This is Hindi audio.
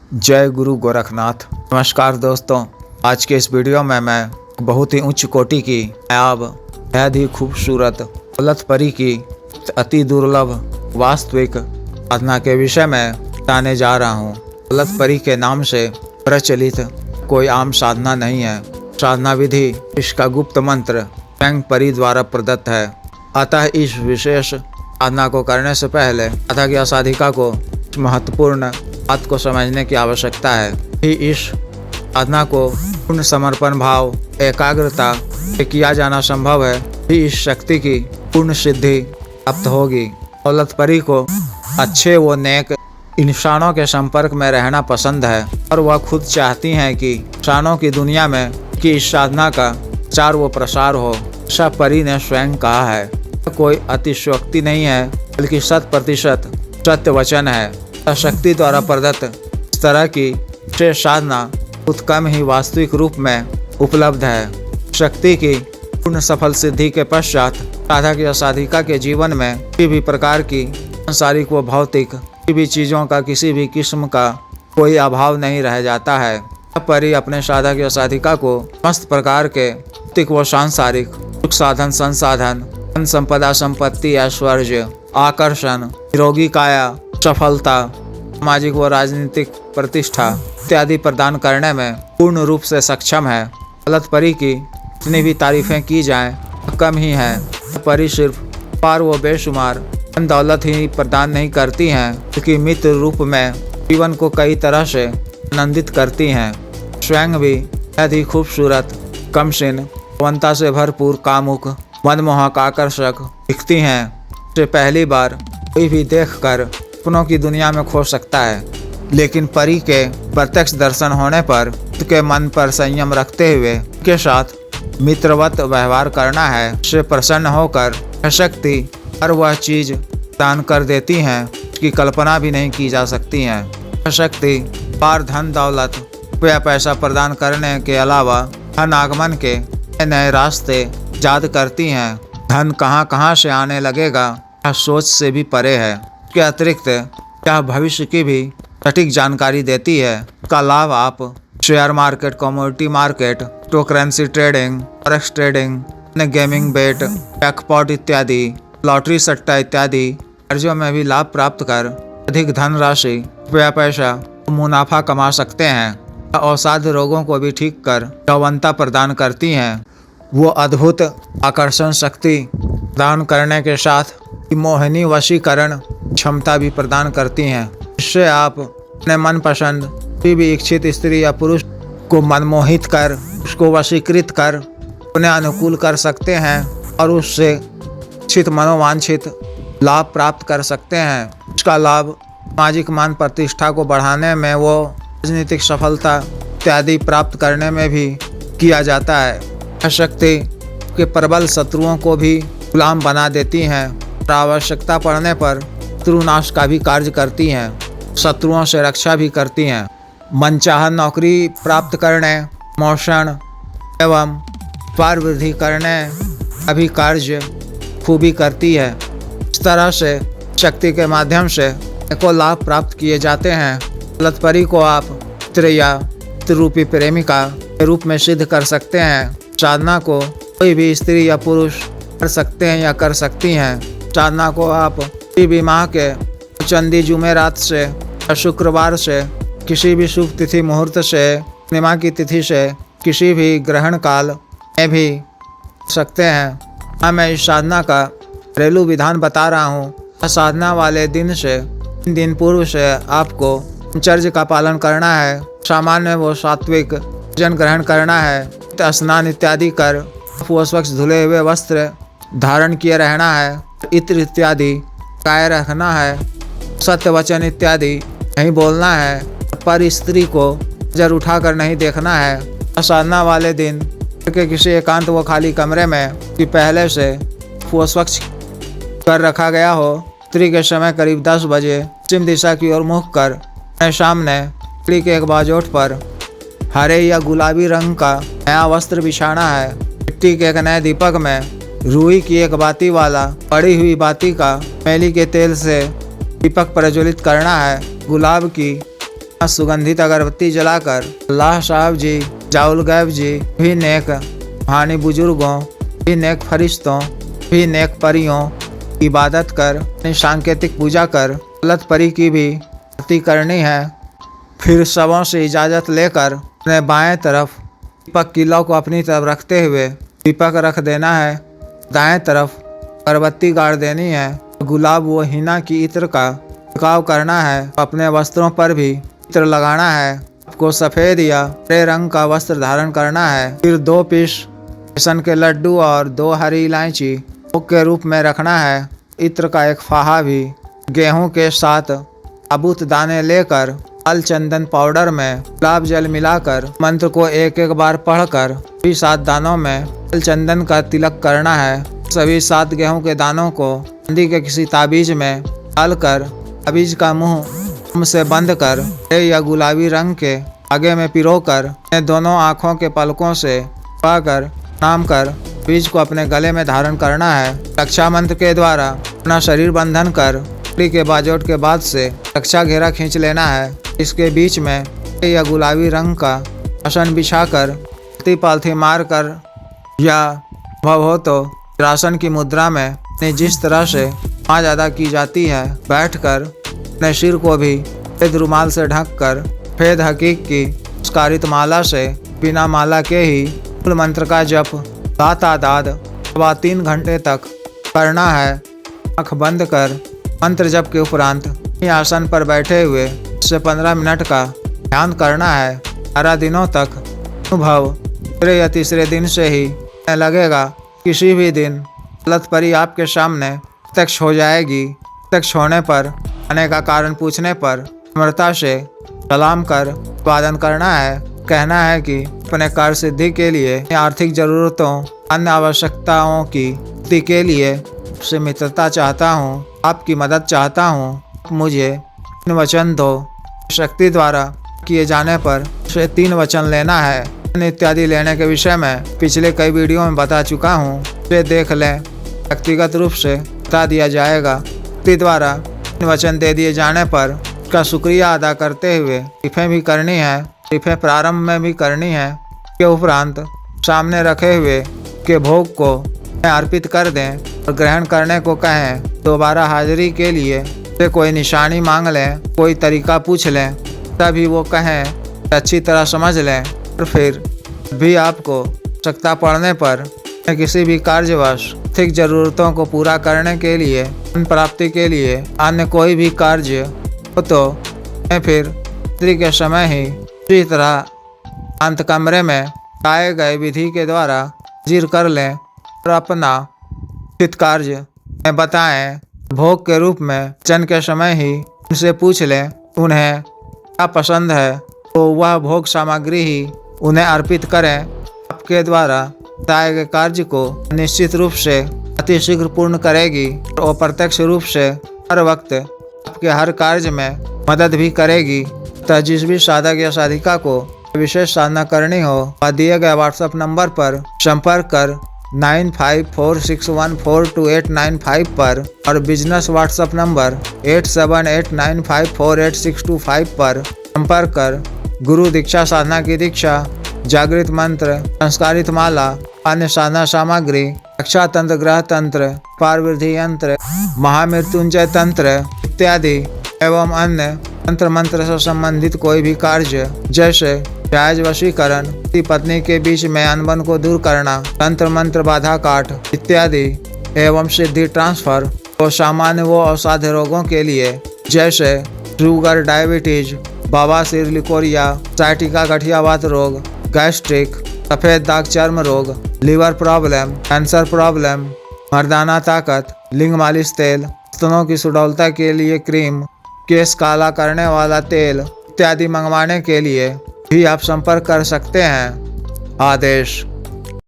जय गुरु गोरखनाथ। नमस्कार दोस्तों, आज के इस वीडियो में मैं बहुत ही उच्च कोटि की नायाब, बेहद ही खूबसूरत दौलत परी की अति दुर्लभ वास्तविक साधना के विषय में बताने जा रहा हूँ। दौलत परी के नाम से प्रचलित कोई आम साधना नहीं है। साधना विधि इसका गुप्त मंत्र स्वयं परी द्वारा प्रदत्त है। अतः इस विशेष साधना को करने से पहले साधक या साधिका को महत्वपूर्ण बात को समझने की आवश्यकता है कि इस साधना को पूर्ण समर्पण भाव एकाग्रता से किया जाना संभव है कि इस शक्ति की पूर्ण सिद्धि प्राप्त होगी। दौलत परी को अच्छे व नेक इंसानों के संपर्क में रहना पसंद है और वह खुद चाहती हैं कि इंसानों की दुनिया में कि इस साधना का प्रचार व प्रसार हो। ऐसा परी ने स्वयं कहा है। कोई अतिशयोक्ति नहीं है बल्कि 100% सत्य वचन है। शक्ति द्वारा प्रदत्त इस तरह की विशेष साधना बहुत कम ही वास्तविक रूप में उपलब्ध है। शक्ति की पूर्ण सफल सिद्धि के पश्चात साधक या साधिका के जीवन में किसी भी प्रकार की सांसारिक व भौतिक किसी भी चीज़ों का किसी भी किस्म का कोई अभाव नहीं रह जाता है। परी अपने साधक या साधिका को समस्त प्रकार के भौतिक व सांसारिक सुख साधन संसाधन, धन संपदा, संपत्ति, ऐश्वर्य, आकर्षण, निरोगी काया, सफलता, सामाजिक व राजनीतिक प्रतिष्ठा इत्यादि प्रदान करने में पूर्ण रूप से सक्षम है। दौलत परी की जितनी भी तारीफें की जाएं कम ही हैं। परी सिर्फ पार व बेशुमार धन दौलत ही प्रदान नहीं करती हैं बल्कि मित्र रूप में जीवन को कई तरह से आनंदित करती हैं। स्वयं भी बेहद ही खूबसूरत, कमसिन, पवनता से भरपूर, कामुक, मनमोहक, आकर्षक दिखती हैं। इसे पहली बार कोई भी देखकर सपनों की दुनिया में खो सकता है, लेकिन परी के प्रत्यक्ष दर्शन होने पर उसके मन पर संयम रखते हुए उसके साथ मित्रवत व्यवहार करना है। उससे प्रसन्न होकर शक्ति हर वह चीज दान कर देती हैं उसकी कल्पना भी नहीं की जा सकती है। शक्ति पार धन दौलत रुपया पैसा प्रदान करने के अलावा धन आगमन के नए रास्ते इजाद करती हैं। धन कहाँ से आने लगेगा यह सोच से भी परे है। के अतिरिक्त यह भविष्य की भी सटीक जानकारी देती है। इसका लाभ आप share market, commodity market, crypto currency trading, forex trading, gaming bet, jackpot इत्यादि, लॉटरी सट्टा इत्यादि कर्जों में भी लाभ प्राप्त कर अधिक धनराशि, रुपया पैसा, मुनाफा कमा सकते हैं। अवसाद रोगों को भी ठीक कर यौवनता प्रदान करती हैं। वो अद्भुत आकर्षण शक्ति प्रदान करने के साथ मोहिनी वशीकरण क्षमता भी प्रदान करती हैं। इससे आप अपने मनपसंद किसी भी इच्छित स्त्री या पुरुष को मनमोहित कर उसको वशीकृत कर उन्हें अनुकूल कर सकते हैं और उससे इच्छित मनोवांछित लाभ प्राप्त कर सकते हैं। इसका लाभ सामाजिक मान प्रतिष्ठा को बढ़ाने में वो राजनीतिक सफलता इत्यादि प्राप्त करने में भी किया जाता है। शक्ति के प्रबल शत्रुओं को भी गुलाम बना देती हैं और आवश्यकता पड़ने पर शत्रुनाश का भी कार्य करती हैं। शत्रुओं से रक्षा भी करती हैं। मनचाहा नौकरी प्राप्त करने, मोशन एवं व्यापार वृद्धि करने का भी कार्य खूबी करती है। इस तरह से शक्ति के माध्यम से अनेकों लाभ प्राप्त किए जाते हैं। दौलत परी को आप मित्र या मित्र रूपी प्रेमिका के रूप में सिद्ध कर सकते हैं। साधना को कोई भी स्त्री या पुरुष कर सकते हैं या कर सकती हैं। साधना को आप किसी भी माह के चंदी जुमेरात से या शुक्रवार से, किसी भी शुभ तिथि मुहूर्त से, पूर्णिमा की तिथि से, किसी भी ग्रहण काल में भी सकते हैं। मैं इस साधना का घरेलू विधान बता रहा हूँ। साधना वाले दिन से 3 दिन पूर्व से आपको ब्रह्मचर्य का पालन करना है। सामान्य व सात्विक भोजन ग्रहण करना है। स्नान इत्यादि कर वो स्वच्छ धुले हुए वस्त्र धारण किए रहना है। इत्र इत्यादि काय रखना है। सत्य वचन इत्यादि नहीं बोलना है। पर स्त्री को नजर उठाकर नहीं देखना है। साधना वाले दिन के किसी एकांत व खाली कमरे में कि पहले से वो स्वच्छ कर रखा गया हो। स्त्री के समय करीब 10 बजे पश्चिम दिशा की ओर मुख कर अपने सामने लकड़ी के एक बाजोट पर हरे या गुलाबी रंग का नया वस्त्र बिछाना है। मिट्टी के एक नए दीपक में रुई की एक बाती वाला पड़ी हुई बाती का मैली के तेल से दीपक प्रज्वलित करना है। गुलाब की सुगंधित अगरबत्ती जलाकर अल्लाह साहब जी, जाउल गैब जी, भी नेक हानि बुजुर्गों, भी नेक फरिश्तों, भी नेक परियों की इबादत कर, सांकेतिक पूजा कर दौलत परी की भी आरती करनी है। फिर सबों से इजाज़त लेकर अपने बाएं तरफ दीपक की लौ को अपनी तरफ रखते हुए दीपक रख देना है। दाएं तरफ अगरबत्ती गाड़ देनी है। गुलाब व हिना की इत्र का छिड़काव करना है। अपने वस्त्रों पर भी इत्र लगाना है। आपको सफ़ेद या हरे रंग का वस्त्र धारण करना है। फिर 2 पीस बेसन के लड्डू और 2 हरी इलायची भोग के रूप में रखना है। इत्र का एक फाहा भी गेहूं के साथ साबुत दाने लेकर लाल चंदन पाउडर में गुलाब जल मिलाकर मंत्र को एक एक बार पढ़कर सभी 7 दानों में लाल चंदन का तिलक करना है। सभी 7 गेहूं के दानों को चांदी के किसी ताबीज में डालकर ताबीज का मुंह से बंद कर या गुलाबी रंग के आगे में पिरोकर दोनों आँखों के पलकों से पाकर नाम कर बीज को अपने गले में धारण करना है। रक्षा मंत्र के द्वारा अपना शरीर बंधन कर लकड़ी के बाजोट के बाद से रक्षा घेरा खींच लेना है। इसके बीच में या गुलाबी रंग का आसन बिछाकर पालथी मार कर या भव हो तो रासन की मुद्रा में जिस तरह से आज अदा की जाती है बैठकर अपने सिर को भी सफेद रुमाल से ढककर सफेद हकीक की संस्कारित माला से बिना माला के ही मूल मंत्र का जप तादाद 3 घंटे तक करना है। आँख बंद कर मंत्र जप के उपरांत आसन पर बैठे हुए से 15 मिनट का ध्यान करना है। 12 दिनों तक अनुभव 2 या 3 दिन से ही लगेगा। किसी भी दिन दौलत परी आपके सामने प्रत्यक्ष हो जाएगी। प्रत्यक्ष होने पर आने का कारण पूछने पर नम्रता से सलाम कर वादन करना है। कहना है कि अपने कार्य सिद्धि के लिए, आर्थिक जरूरतों, अन्य आवश्यकताओं की पूर्ति के लिए आपसे मित्रता चाहता हूँ, आपकी मदद चाहता हूँ। आप मुझे 3 वचन दो। शक्ति द्वारा किए जाने पर उसे 3 वचन लेना है। इत्यादि लेने के विषय में पिछले कई वीडियो में बता चुका हूँ, उसे देख लें। व्यक्तिगत रूप से बता दिया जाएगा। शक्ति द्वारा 3 वचन दे दिए जाने पर उसका शुक्रिया अदा करते हुए शरीफें भी करनी है। शरीफें प्रारंभ में भी करनी है। के उपरांत सामने रखे हुए के भोग को अर्पित कर दें और ग्रहण करने को कहें। दोबारा हाजिरी के लिए से कोई निशानी मांग लें, कोई तरीका पूछ लें, तभी वो कहें अच्छी तरह समझ लें। और फिर भी आपको आवश्यकता पड़ने पर किसी भी कार्यवश आर्थिक जरूरतों को पूरा करने के लिए, धन प्राप्ति के लिए अन्य कोई भी कार्य हो तो फिर रात्रि के समय ही इसी तरह अंत कमरे में बताए गए विधि के द्वारा हाजिर कर लें और अपना हित कार्य में बताएं। भोग के रूप में वचन के समय ही उनसे पूछ लें उन्हें क्या पसंद है, तो वह भोग सामग्री ही उन्हें अर्पित करें। आपके द्वारा बताए गए कार्य को निश्चित रूप से अतिशीघ्र पूर्ण करेगी और अप्रत्यक्ष रूप से हर वक्त आपके हर कार्य में मदद भी करेगी। तथा जिस भी साधक या साधिका को विशेष साधना करनी हो वह दिए गए व्हाट्सएप नंबर पर संपर्क कर 9546142895 पर और बिजनेस व्हाट्सएप नंबर 8789548625 पर संपर्क कर गुरु दीक्षा साधना की दीक्षा, जागृत मंत्र, संस्कारित माला, अन्य साधना सामग्री, रक्षा तंत्र, ग्रह तंत्र, पारवृद्धि यंत्र, महामृत्युंजय तंत्र इत्यादि एवं अन्य तंत्र मंत्र से संबंधित कोई भी कार्य जैसे जायज वशीकरण, पति पत्नी के बीच में अनबन को दूर करना, तंत्र मंत्र बाधा काट इत्यादि एवं सिद्धि ट्रांसफर और सामान्य व असाध्य रोगों के लिए जैसे शुगर, डायबिटीज, बवासीर, लिकोरिया, साइटिका, गठियावात रोग, गैस्ट्रिक, सफेद दाग चर्म रोग, लीवर प्रॉब्लम, कैंसर प्रॉब्लम, मर्दाना ताकत, लिंग मालिश तेल, स्तनों की सुडौलता के लिए क्रीम, केस काला करने वाला तेल इत्यादि मंगवाने के लिए भी आप संपर्क कर सकते हैं। आदेश।